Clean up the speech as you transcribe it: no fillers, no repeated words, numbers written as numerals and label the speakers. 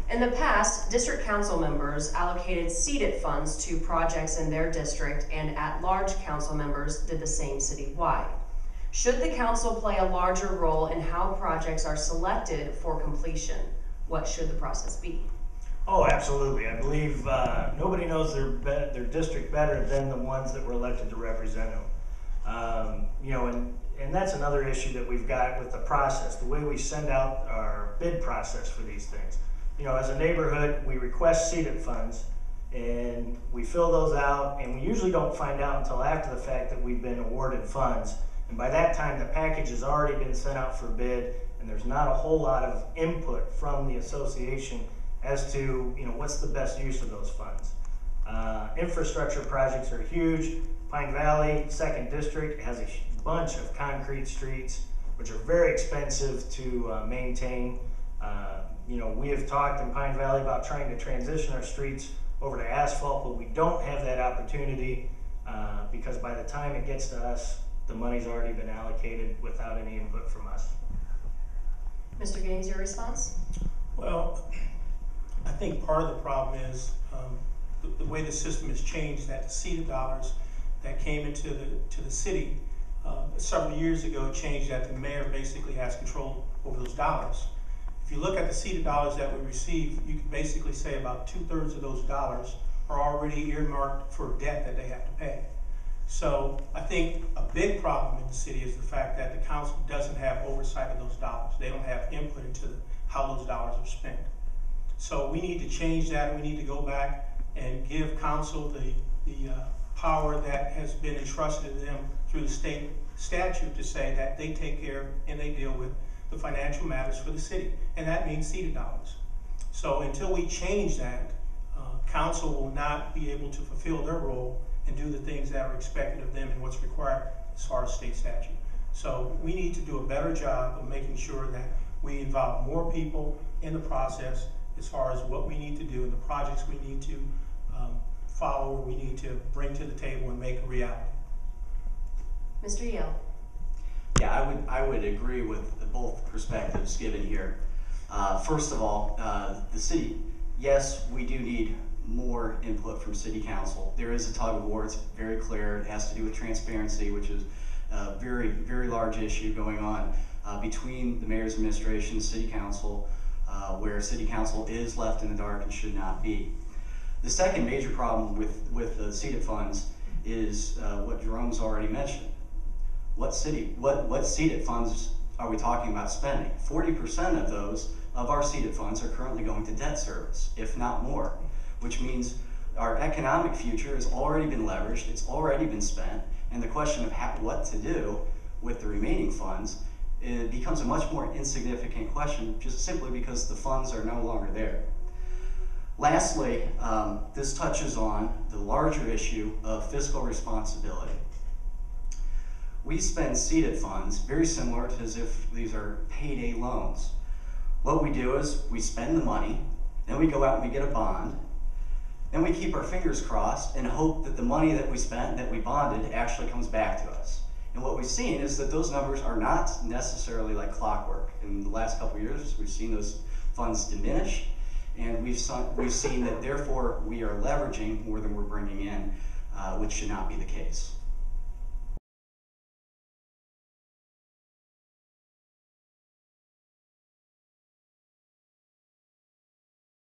Speaker 1: In the past, district council members allocated CEDIT funds to projects in their district, and at-large council members did the same citywide. Should the council play a larger role in how projects are selected for completion? What should the process be?
Speaker 2: Oh, absolutely. I believe nobody knows their district better than the ones that were elected to represent them. You know, and that's another issue that we've got with the process, the way we send out our bid process for these things. You know, as a neighborhood, we request CEDIT funds, and we fill those out, and we usually don't find out until after the fact that we've been awarded funds. And by that time, the package has already been sent out for bid, and there's not a whole lot of input from the association as to, you know, what's the best use of those funds. Infrastructure projects are huge. Pine Valley, 2nd District, has a bunch of concrete streets, which are very expensive to maintain. You know, we have talked in Pine Valley about trying to transition our streets over to asphalt, but we don't have that opportunity because by the time it gets to us, the money's already been allocated without any input from us.
Speaker 1: Mr. Gaines, your response?
Speaker 3: Well, I think part of the problem is the way the system has changed, that the CEDIT dollars that came into the city several years ago changed that the mayor basically has control over those dollars. If you look at the CEDIT dollars that we receive, you can basically say about 2/3 of those dollars are already earmarked for debt that they have to pay. So I think a big problem in the city is the fact that the council doesn't have oversight of those dollars. They don't have input into how those dollars are spent. So we need to change that. We need to go back and give council the power that has been entrusted to them through the state statute to say that they take care and they deal with the financial matters for the city, and that means CEDIT dollars. So until we change that, council will not be able to fulfill their role and do the things that are expected of them and what's required as far as state statute. So we need to do a better job of making sure that we involve more people in the process as far as what we need to do and the projects we need to follow or we need to bring to the table and make a reality.
Speaker 1: Mr. Jehl.
Speaker 4: Yeah, I would agree with both perspectives given here. First of all, the city, yes, we do need more input from city council. There is a tug of war, it's very clear. It has to do with transparency, which is a very, very large issue going on between the mayor's administration and city council, where city council is left in the dark and should not be. The second major problem with the CEDIT funds is what Jerome's already mentioned. What CEDIT funds are we talking about spending? 40% of those of our CEDIT funds are currently going to debt service, if not more, which means our economic future has already been leveraged, it's already been spent, and the question of what to do with the remaining funds, it becomes a much more insignificant question just simply because the funds are no longer there. Lastly, this touches on the larger issue of fiscal responsibility. We spend CEDIT funds very similar to as if these are payday loans. What we do is we spend the money, then we go out and we get a bond, then we keep our fingers crossed and hope that the money that we spent, that we bonded, actually comes back to us. And what we've seen is that those numbers are not necessarily like clockwork. In the last couple of years, we've seen those funds diminish, and we've seen that therefore we are leveraging more than we're bringing in, which should not be the case.